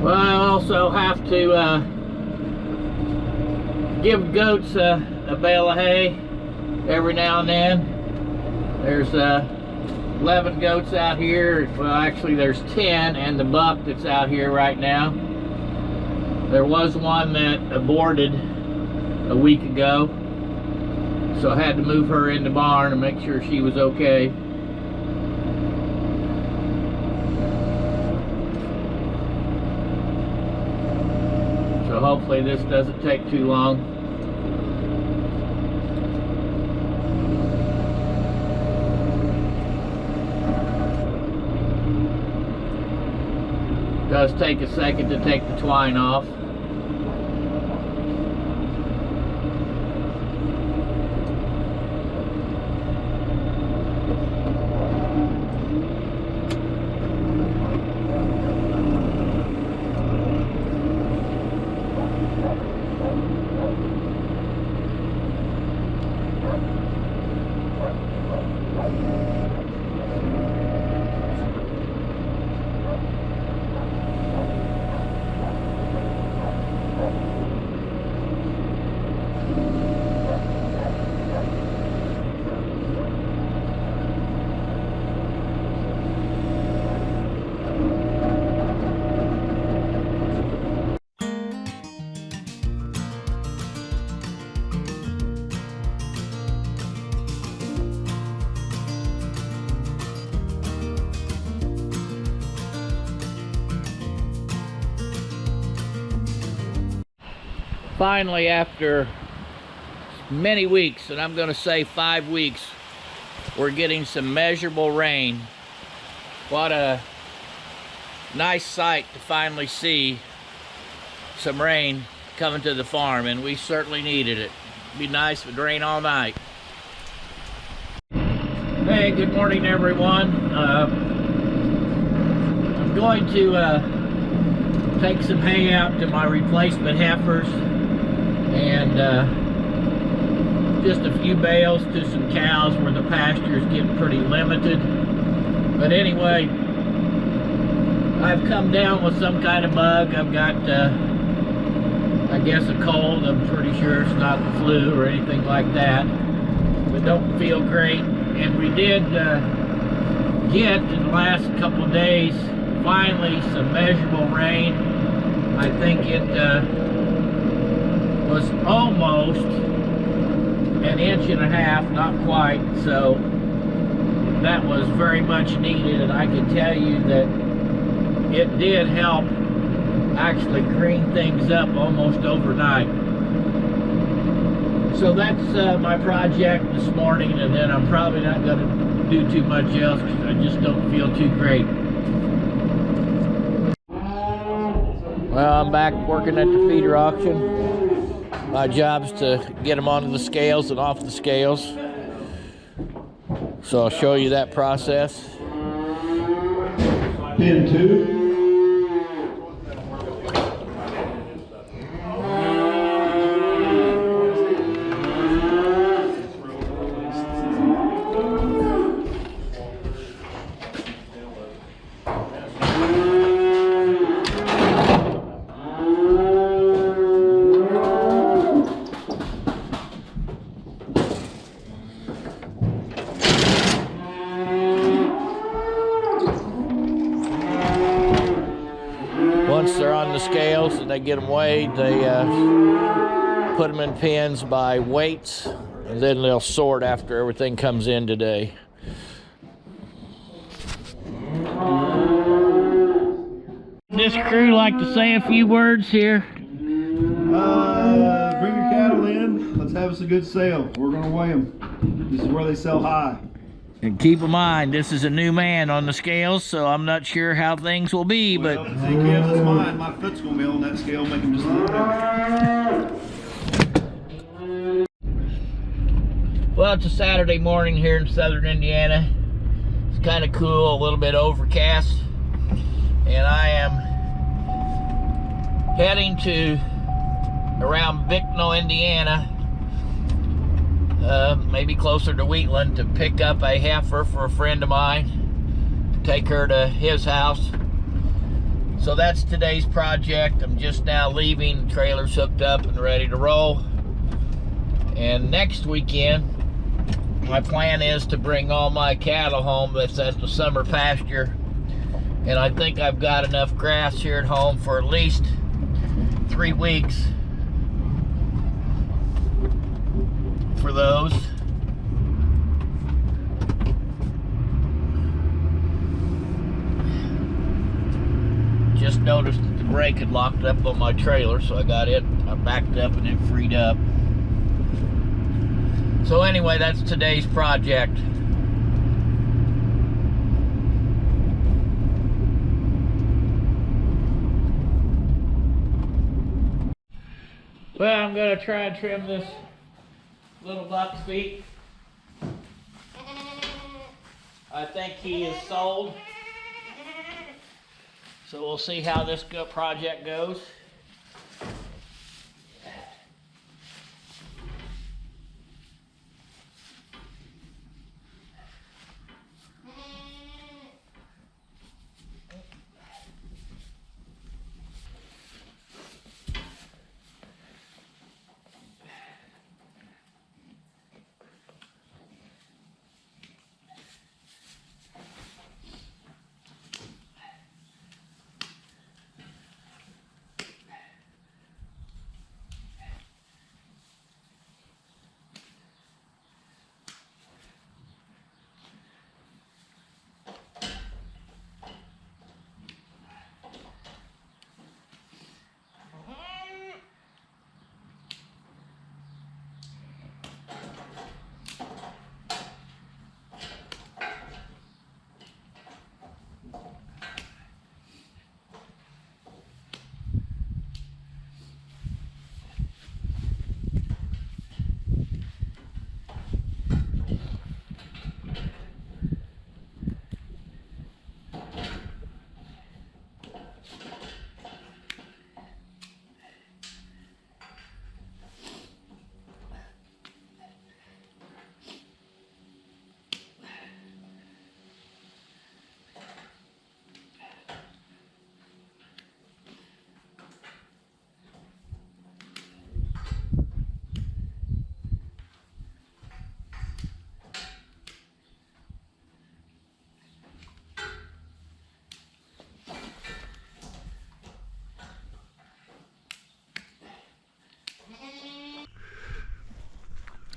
Well, I also have to give goats a bale of hay every now and then. There's 11 goats out here. Well, actually there's 10, and the buck that's out here right now. There was one that aborted a week ago, so I had to move her in the barn and make sure she was okay. So hopefully this doesn't take too long. It does take a second to take the twine off. Finally, after many weeks, and I'm going to say 5 weeks, we're getting some measurable rain. What a nice sight to finally see some rain coming to the farm, and we certainly needed it. It'd be nice if it rained all night. Hey, good morning everyone. I'm going to take some hay out to my replacement heifers, and just a few bales to some cows where the pasture is getting pretty limited. But anyway, I've come down with some kind of bug. I've got I guess a cold. I'm pretty sure it's not the flu or anything like that, but don't feel great. And we did get in the last couple of days finally some measurable rain. I think it was almost an inch and a half, not quite, so that was very much needed, and I can tell you that it did help actually green things up almost overnight. So that's my project this morning, and then I'm probably not going to do too much else because I just don't feel too great. Well, I'm back working at the feeder auction. My job's to get them onto the scales and off the scales. So I'll show you that process. Pin 2. Once they're on the scales and they get them weighed, they put them in pins by weights, and then they'll sort after everything comes in today. This crew like to say a few words here. Bring your cattle in. Let's have us a good sale. We're going to weigh them. This is where they sell high. And keep in mind, this is a new man on the scales, so I'm not sure how things will be, Well, but... if he gives us mine, my foot's going to be on that scale, make him just a little bit. Well, it's a Saturday morning here in southern Indiana. It's kind of cool, a little bit overcast. And I am heading to around Bicknell, Indiana, maybe closer to Wheatland, to pick up a heifer for a friend of mine, to take her to his house. So that's today's project. I'm just now leaving. The trailer's hooked up and ready to roll. And next weekend, my plan is to bring all my cattle home that's at the summer pasture. And I think I've got enough grass here at home for at least 3 weeks for those. Just noticed that the brake had locked up on my trailer, so I backed up and it freed up. So anyway, that's today's project. Well, I'm gonna try and trim this little buck's feet. I think he is sold. So we'll see how this project goes.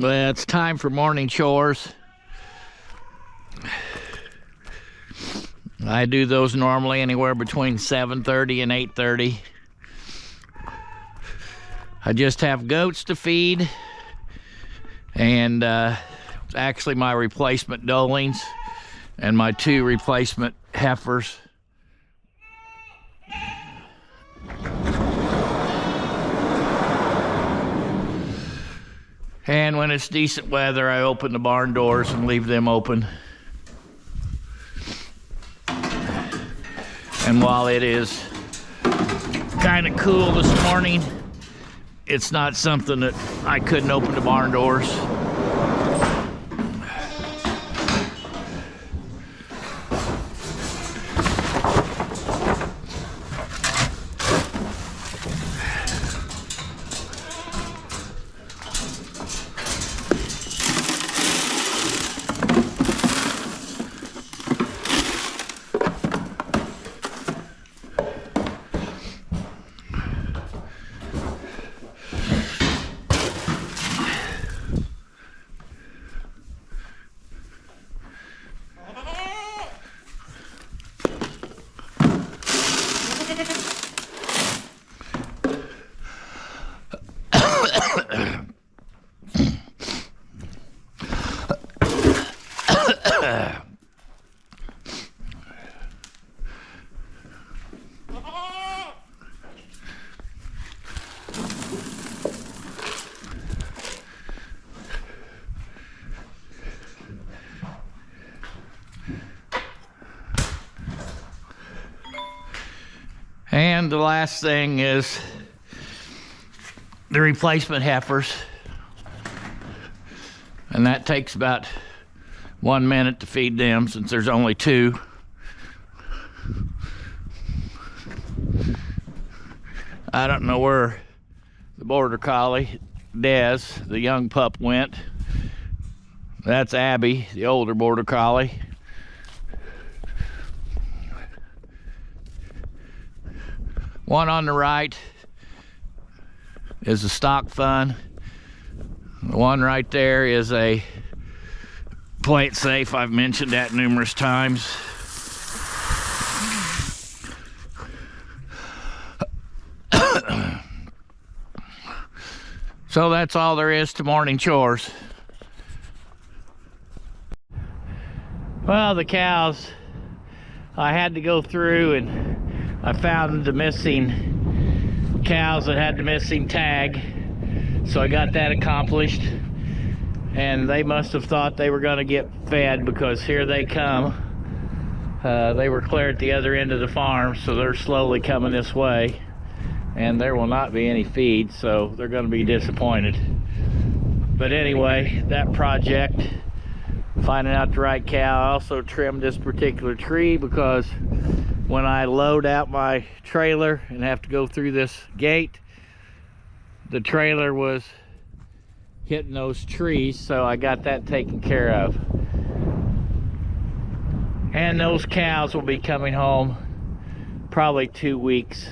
Well, it's time for morning chores. I do those normally anywhere between 7:30 and 8:30. I just have goats to feed, and actually my replacement dolings and my 2 replacement heifers. And when it's decent weather, I open the barn doors and leave them open. And while it is kind of cool this morning, it's not something that I couldn't open the barn doors. And the last thing is the replacement heifers. And that takes about 1 minute to feed them since there's only 2. I don't know where the border collie, Des, the young pup, went. That's Abby, the older border collie. One on the right is a stock fun. The one right there is a plate safe. I've mentioned that numerous times. So that's all there is to morning chores. Well, the cows, I had to go through and I found the missing cows that had the missing tag. So I got that accomplished. And they must have thought they were gonna get fed, because here they come. They were clear at the other end of the farm, so they're slowly coming this way. And there will not be any feed, so they're going to be disappointed. But anyway, that project, finding out the right cow. I also trimmed this particular tree because when I load out my trailer and have to go through this gate, the trailer was hitting those trees, so I got that taken care of. And those cows will be coming home probably 2 weeks.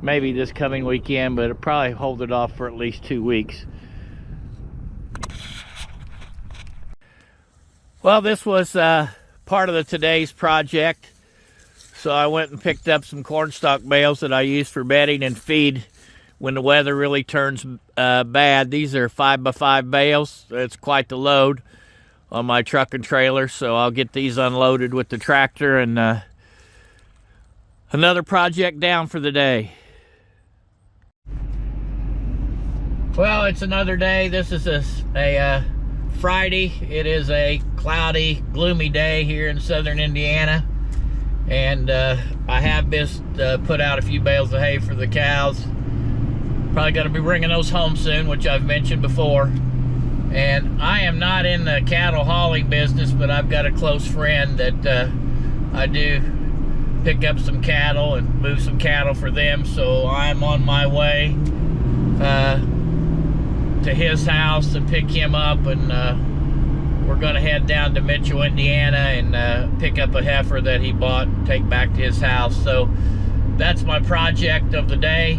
Maybe this coming weekend, but it'll probably hold it off for at least 2 weeks. Well, this was part of today's project. So I went and picked up some cornstalk bales that I use for bedding and feed when the weather really turns bad. These are 5x5 bales. It's quite the load on my truck and trailer, so I'll get these unloaded with the tractor, and another project down for the day. Well, it's another day. This is a Friday. It is a cloudy, gloomy day here in southern Indiana. And I have just put out a few bales of hay for the cows. Probably going to be bringing those home soon, which I've mentioned before. And I am not in the cattle hauling business, but I've got a close friend that I do pick up some cattle and move some cattle for them. So I'm on my way to his house to pick him up, and we're gonna head down to Mitchell, Indiana, and pick up a heifer that he bought and take back to his house. So that's my project of the day.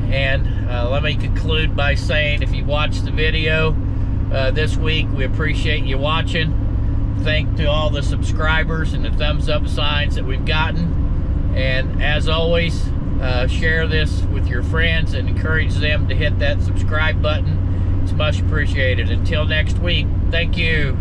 And let me conclude by saying, if you watched the video this week, we appreciate you watching. Thank to all the subscribers and the thumbs up signs that we've gotten. And as always, share this with your friends and encourage them to hit that subscribe button. It's much appreciated. Until next week, thank you.